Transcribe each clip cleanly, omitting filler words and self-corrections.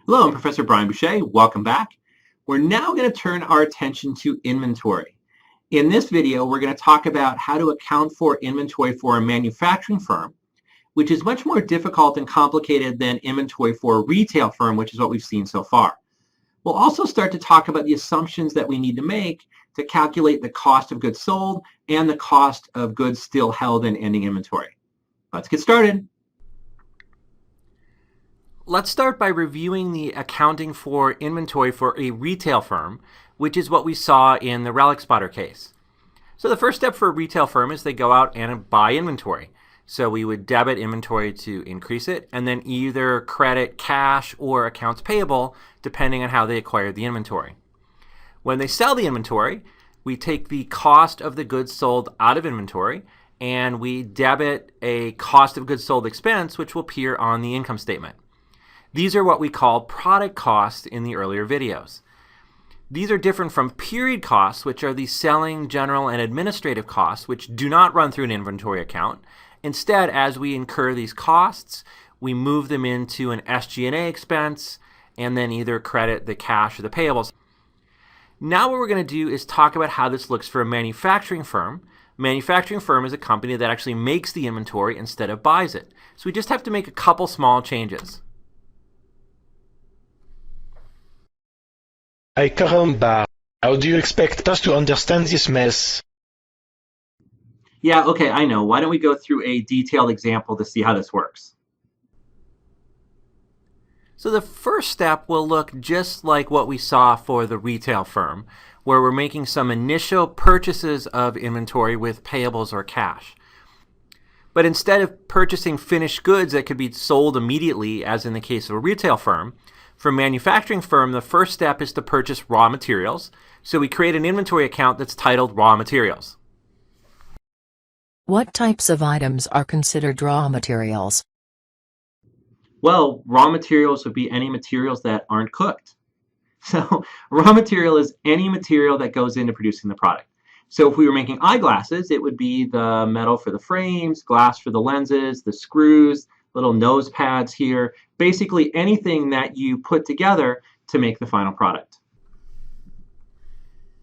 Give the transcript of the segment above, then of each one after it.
Hello, I'm Professor Brian Boucher. Welcome back. We're now going to turn our attention to inventory. In this video, we're going to talk about how to account for inventory for a manufacturing firm, which is much more difficult and complicated than inventory for a retail firm, which is what we've seen so far. We'll also start to talk about the assumptions that we need to make to calculate the cost of goods sold and the cost of goods still held in ending inventory. Let's get started. Let's start by reviewing the accounting for inventory for a retail firm, which is what we saw in the Relic Spotter case. So the first step for a retail firm is they go out and buy inventory. So we would debit inventory to increase it, and then either credit cash or accounts payable, depending on how they acquired the inventory. When they sell the inventory, we take the cost of the goods sold out of inventory, and we debit a cost of goods sold expense, which will appear on the income statement. These are what we call product costs in the earlier videos. These are different from period costs, which are the selling, general, and administrative costs, which do not run through an inventory account. Instead, as we incur these costs, we move them into an SG&A expense and then either credit the cash or the payables. Now what we're going to do is talk about how this looks for a manufacturing firm. Manufacturing firm is a company that actually makes the inventory instead of buys it. So we just have to make a couple small changes. Ay caramba, how do you expect us to understand this mess? Yeah, okay, I know. Why don't we go through a detailed example to see how this works? So the first step will look just like what we saw for the retail firm, where we're making some initial purchases of inventory with payables or cash. But instead of purchasing finished goods that could be sold immediately, as in the case of a retail firm, for a manufacturing firm, the first step is to purchase raw materials. So we create an inventory account that's titled Raw Materials. What types of items are considered raw materials? Well, raw materials would be any materials that aren't cooked. So raw material is any material that goes into producing the product. So if we were making eyeglasses, it would be the metal for the frames, glass for the lenses, the screws, little nose pads here, basically anything that you put together to make the final product.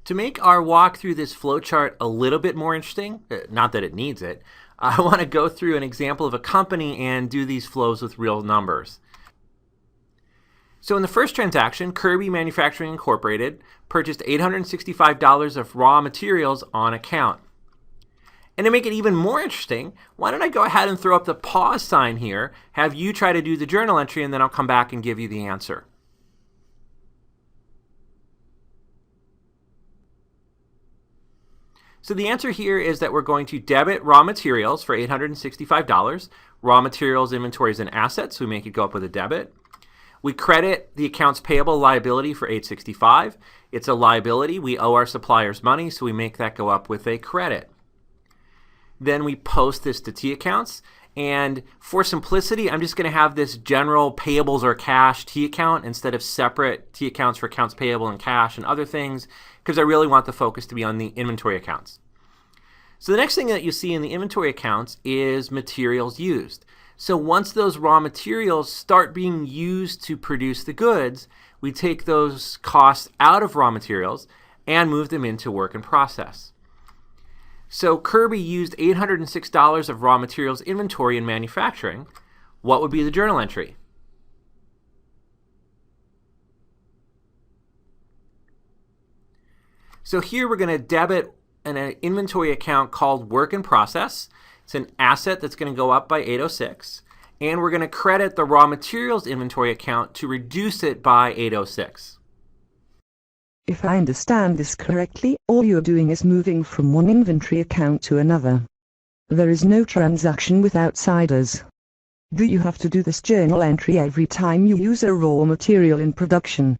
To make our walk through this flowchart a little bit more interesting, not that it needs it, I want to go through an example of a company and do these flows with real numbers. So in the first transaction, Kirby Manufacturing Incorporated purchased $865 of raw materials on account. And to make it even more interesting, why don't I go ahead and throw up the pause sign here, have you try to do the journal entry, and then I'll come back and give you the answer. So the answer here is that we're going to debit raw materials for $865. Raw materials inventory is an asset, so we make it go up with a debit. We credit the accounts payable liability for $865. It's a liability. We owe our suppliers money, so we make that go up with a credit. Then we post this to T accounts, and for simplicity, I'm just going to have this general payables or cash T account instead of separate T accounts for accounts payable and cash and other things, because I really want the focus to be on the inventory accounts. So the next thing that you see in the inventory accounts is materials used. So once those raw materials start being used to produce the goods, we take those costs out of raw materials and move them into work in process. So Kirby used $806 of raw materials inventory in manufacturing. What would be the journal entry? So here we're going to debit an inventory account called work in process. It's an asset that's going to go up by $806. And we're going to credit the raw materials inventory account to reduce it by $806. If I understand this correctly, all you're doing is moving from one inventory account to another. There is no transaction with outsiders. Do you have to do this journal entry every time you use a raw material in production?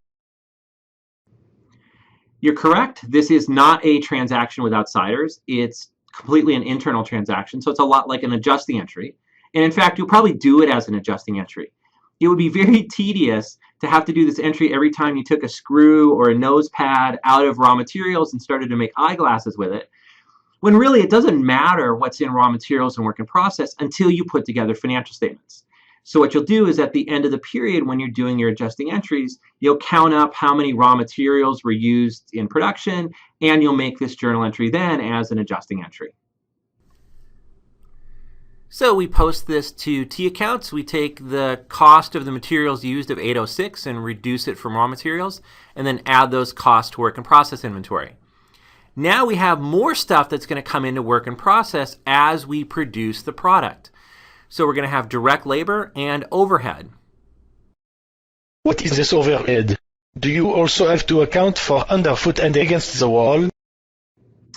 You're correct. This is not a transaction with outsiders. It's completely an internal transaction, so it's a lot like an adjusting entry. And in fact, you'll probably do it as an adjusting entry. It would be very tedious to have to do this entry every time you took a screw or a nose pad out of raw materials and started to make eyeglasses with it, when really it doesn't matter what's in raw materials and work in process until you put together financial statements. So what you'll do is at the end of the period when you're doing your adjusting entries, you'll count up how many raw materials were used in production, and you'll make this journal entry then as an adjusting entry. So we post this to T accounts. We take the cost of the materials used of 806 and reduce it from raw materials, and then add those costs to work in process inventory. Now we have more stuff that's going to come into work in process as we produce the product. So we're going to have direct labor and overhead. What is this overhead? Do you also have to account for underfoot and against the wall?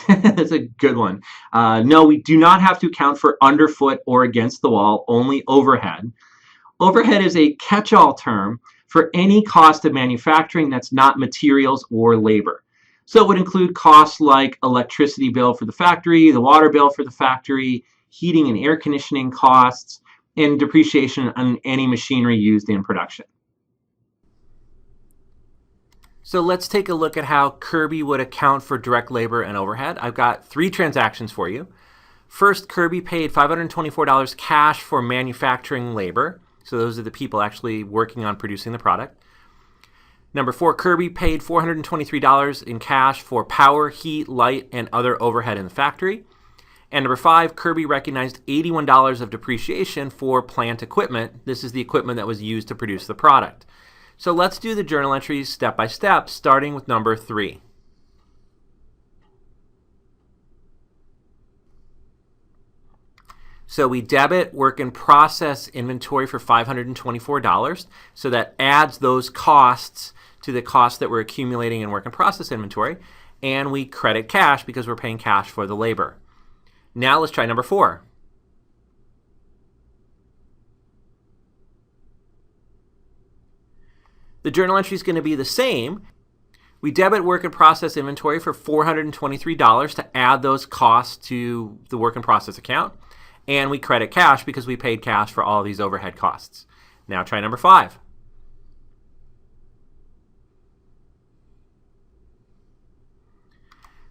That's a good one. No, we do not have to account for underfoot or against the wall, only overhead. Overhead is a catch-all term for any cost of manufacturing that's not materials or labor. So it would include costs like electricity bill for the factory, the water bill for the factory, heating and air conditioning costs, and depreciation on any machinery used in production. So let's take a look at how Kirby would account for direct labor and overhead. I've got 3 transactions for you. First, Kirby paid $524 cash for manufacturing labor. So those are the people actually working on producing the product. Number 4, Kirby paid $423 in cash for power, heat, light, and other overhead in the factory. And number 5, Kirby recognized $81 of depreciation for plant equipment. This is the equipment that was used to produce the product. So let's do the journal entries step by step, starting with number 3. So we debit work in process inventory for $524. So that adds those costs to the costs that we're accumulating in work in process inventory. And we credit cash because we're paying cash for the labor. Now let's try number 4. The journal entry is going to be the same. We debit work in process inventory for $423 to add those costs to the work in process account. And we credit cash because we paid cash for all of these overhead costs. Now try number 5.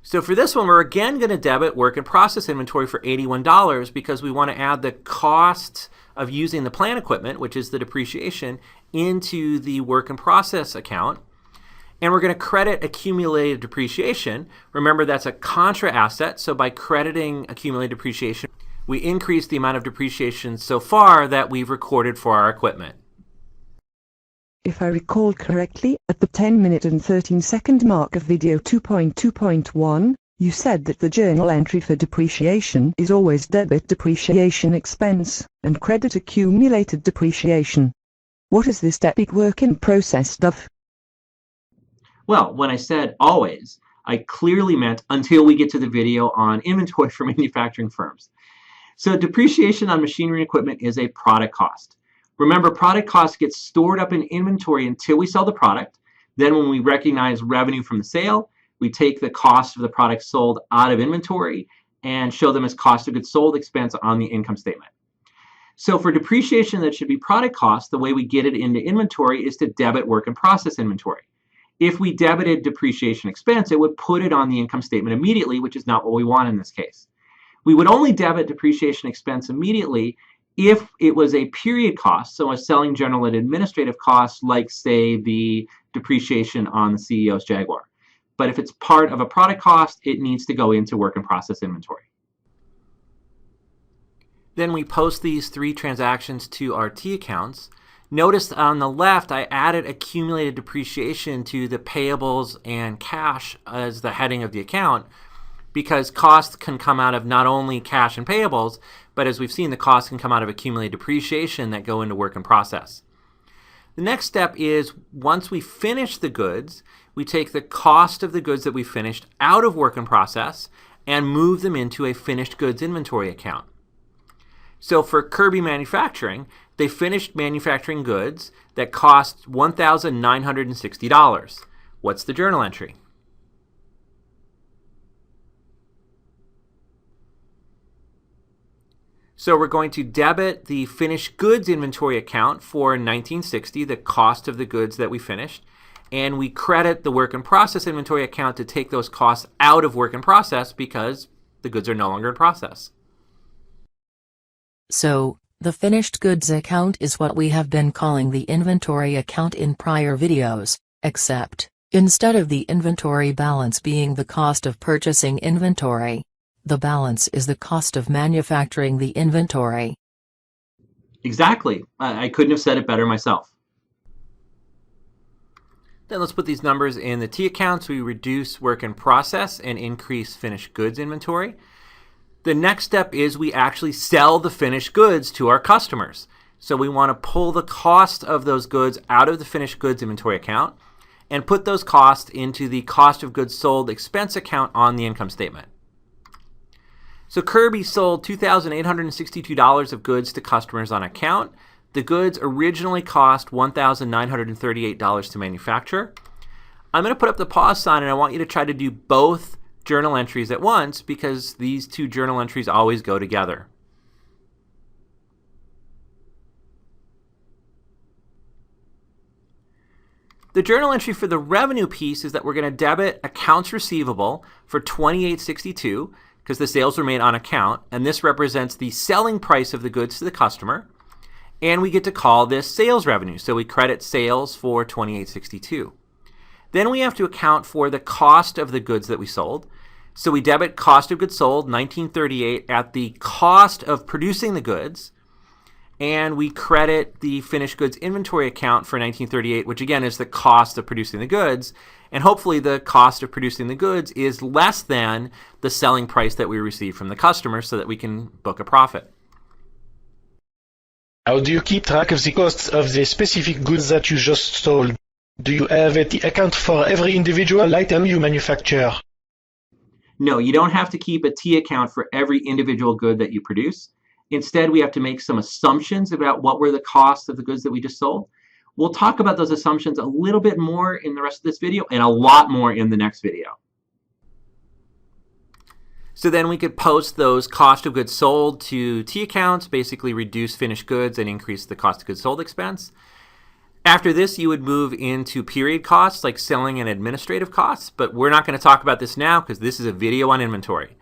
So for this one, we're again going to debit work in process inventory for $81 because we want to add the cost of using the plant equipment, which is the depreciation, into the work in process account. And we're going to credit accumulated depreciation. Remember, that's a contra asset, so by crediting accumulated depreciation, we increase the amount of depreciation so far that we've recorded for our equipment. If I recall correctly, at the 10-minute and 13-second mark of video 2.2.1, you said that the journal entry for depreciation is always debit depreciation expense and credit accumulated depreciation. What is this debit work in process stuff? Well, when I said always, I clearly meant until we get to the video on inventory for manufacturing firms. So depreciation on machinery and equipment is a product cost. Remember, product cost gets stored up in inventory until we sell the product. Then when we recognize revenue from the sale, we take the cost of the product sold out of inventory and show them as cost of goods sold expense on the income statement. So for depreciation that should be product cost, the way we get it into inventory is to debit work in process inventory. If we debited depreciation expense, it would put it on the income statement immediately, which is not what we want in this case. We would only debit depreciation expense immediately if it was a period cost, so a selling general and administrative cost, like say the depreciation on the CEO's Jaguar. But if it's part of a product cost, it needs to go into work in process inventory. Then we post these 3 transactions to our T accounts. Notice on the left, I added accumulated depreciation to the payables and cash as the heading of the account because costs can come out of not only cash and payables, but as we've seen, the costs can come out of accumulated depreciation that go into work in process. The next step is once we finish the goods, we take the cost of the goods that we finished out of work in process and move them into a finished goods inventory account. So for Kirby Manufacturing, they finished manufacturing goods that cost $1,960. What's the journal entry? So we're going to debit the finished goods inventory account for $1,960, the cost of the goods that we finished, and we credit the work in process inventory account to take those costs out of work in process because the goods are no longer in process. So, The finished goods account is what we have been calling the inventory account in prior videos, except, instead of the inventory balance being the cost of purchasing inventory, the balance is the cost of manufacturing the inventory. Exactly. I couldn't have said it better myself. Then let's put these numbers in the T account so we reduce work in process and increase finished goods inventory. The next step is we actually sell the finished goods to our customers. So we want to pull the cost of those goods out of the finished goods inventory account and put those costs into the cost of goods sold expense account on the income statement. So Kirby sold $2,862 of goods to customers on account. The goods originally cost $1,938 to manufacture. I'm going to put up the pause sign and I want you to try to do both journal entries at once because these two journal entries always go together. The journal entry for the revenue piece is that we're going to debit accounts receivable for $2,862 because the sales were made on account, and this represents the selling price of the goods to the customer, and we get to call this sales revenue. So we credit sales for $2,862. Then we have to account for the cost of the goods that we sold. So we debit cost of goods sold, $1,938, at the cost of producing the goods, and we credit the finished goods inventory account for $1,938, which again is the cost of producing the goods, and hopefully the cost of producing the goods is less than the selling price that we receive from the customer so that we can book a profit. How do you keep track of the costs of the specific goods that you just sold? Do you have a T account for every individual item you manufacture? No, you don't have to keep a T account for every individual good that you produce. Instead, we have to make some assumptions about what were the costs of the goods that we just sold. We'll talk about those assumptions a little bit more in the rest of this video and a lot more in the next video. So then we could post those cost of goods sold to T accounts, basically reduce finished goods and increase the cost of goods sold expense. After this, you would move into period costs like selling and administrative costs, but we're not going to talk about this now because this is a video on inventory.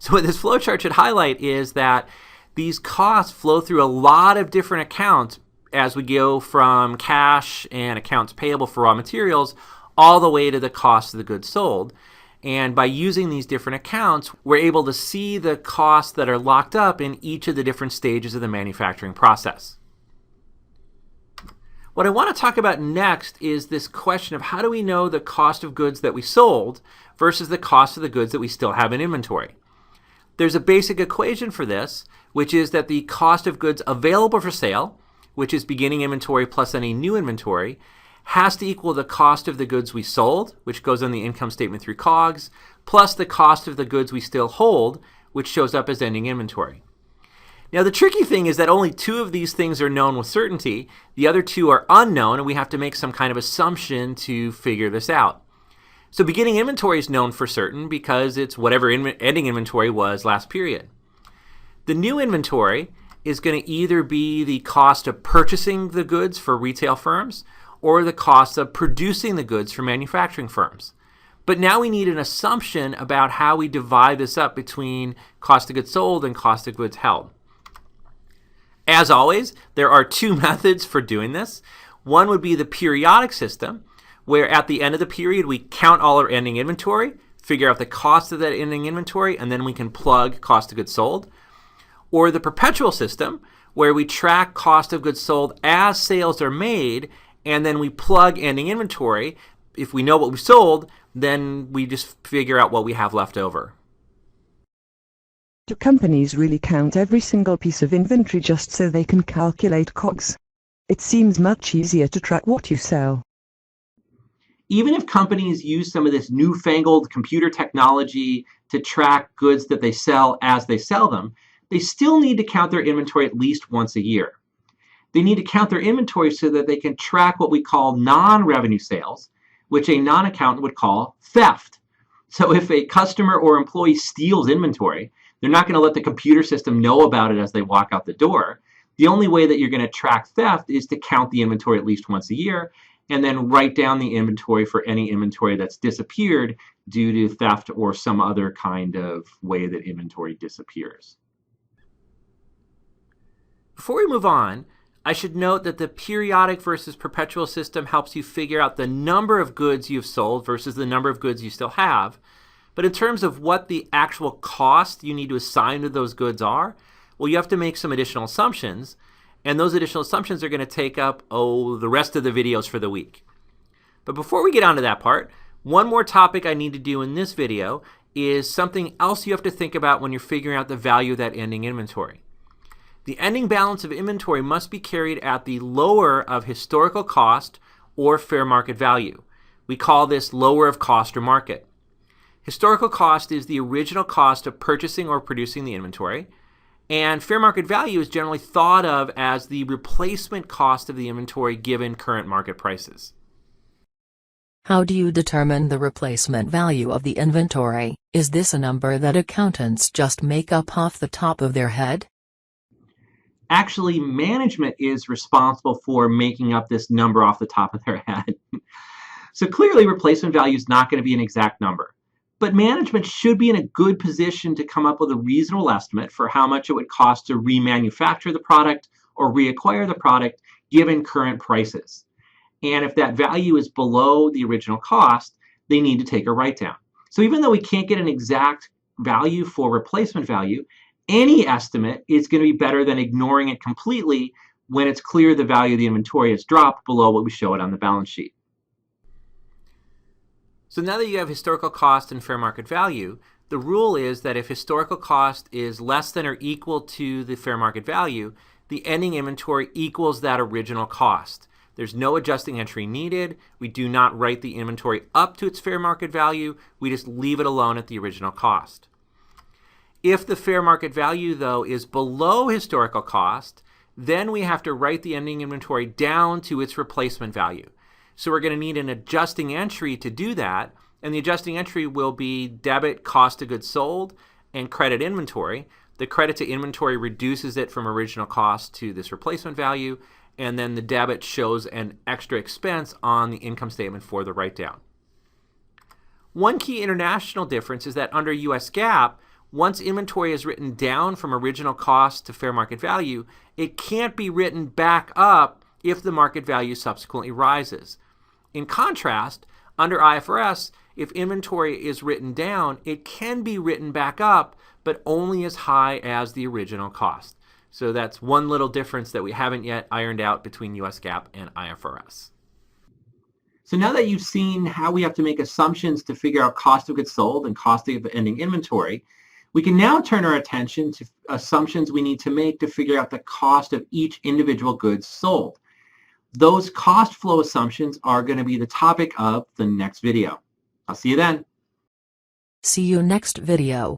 So what this flowchart should highlight is that these costs flow through a lot of different accounts as we go from cash and accounts payable for raw materials all the way to the cost of the goods sold. And by using these different accounts, we're able to see the costs that are locked up in each of the different stages of the manufacturing process. What I want to talk about next is this question of how do we know the cost of goods that we sold versus the cost of the goods that we still have in inventory? There's a basic equation for this, which is that the cost of goods available for sale, which is beginning inventory plus any new inventory, has to equal the cost of the goods we sold, which goes on the income statement through COGS, plus the cost of the goods we still hold, which shows up as ending inventory. Now the tricky thing is that only two of these things are known with certainty. The other two are unknown, and we have to make some kind of assumption to figure this out. So beginning inventory is known for certain because it's whatever ending inventory was last period. The new inventory is going to either be the cost of purchasing the goods for retail firms or the cost of producing the goods for manufacturing firms. But now we need an assumption about how we divide this up between cost of goods sold and cost of goods held. As always, there are two methods for doing this. One would be the periodic system, where at the end of the period we count all our ending inventory, figure out the cost of that ending inventory, and then we can plug cost of goods sold. Or the perpetual system, where we track cost of goods sold as sales are made, and then we plug ending inventory. If we know what we sold, then we just figure out what we have left over. Do companies really count every single piece of inventory just so they can calculate COGS? It seems much easier to track what you sell. Even if companies use some of this newfangled computer technology to track goods that they sell as they sell them, they still need to count their inventory at least once a year. They need to count their inventory so that they can track what we call non-revenue sales, which a non-accountant would call theft. So if a customer or employee steals inventory, they're not going to let the computer system know about it as they walk out the door. The only way that you're going to track theft is to count the inventory at least once a year and then write down the inventory for any inventory that's disappeared due to theft or some other kind of way that inventory disappears. Before we move on, I should note that the periodic versus perpetual system helps you figure out the number of goods you've sold versus the number of goods you still have. But in terms of what the actual cost you need to assign to those goods are, well, you have to make some additional assumptions, and those additional assumptions are going to take up, the rest of the videos for the week. But before we get on to that part, one more topic I need to do in this video is something else you have to think about when you're figuring out the value of that ending inventory. The ending balance of inventory must be carried at the lower of historical cost or fair market value. We call this lower of cost or market. Historical cost is the original cost of purchasing or producing the inventory, and fair market value is generally thought of as the replacement cost of the inventory given current market prices. How do you determine the replacement value of the inventory? Is this a number that accountants just make up off the top of their head? Actually, management is responsible for making up this number off the top of their head. So clearly, replacement value is not going to be an exact number. But management should be in a good position to come up with a reasonable estimate for how much it would cost to remanufacture the product or reacquire the product given current prices. And if that value is below the original cost, they need to take a write-down. So even though we can't get an exact value for replacement value, any estimate is going to be better than ignoring it completely when it's clear the value of the inventory has dropped below what we show it on the balance sheet. So now that you have historical cost and fair market value, the rule is that if historical cost is less than or equal to the fair market value, the ending inventory equals that original cost. There's no adjusting entry needed. We do not write the inventory up to its fair market value. We just leave it alone at the original cost. If the fair market value, though, is below historical cost, then we have to write the ending inventory down to its replacement value. So we're going to need an adjusting entry to do that, and the adjusting entry will be debit cost of goods sold and credit inventory. The credit to inventory reduces it from original cost to this replacement value, and then the debit shows an extra expense on the income statement for the write-down. One key international difference is that under US GAAP, once inventory is written down from original cost to fair market value, it can't be written back up if the market value subsequently rises. In contrast, under IFRS, if inventory is written down, it can be written back up, but only as high as the original cost. So that's one little difference that we haven't yet ironed out between US GAAP and IFRS. So now that you've seen how we have to make assumptions to figure out cost of goods sold and cost of ending inventory, we can now turn our attention to assumptions we need to make to figure out the cost of each individual good sold. Those cost flow assumptions are going to be the topic of the next video. I'll see you then. See you next video.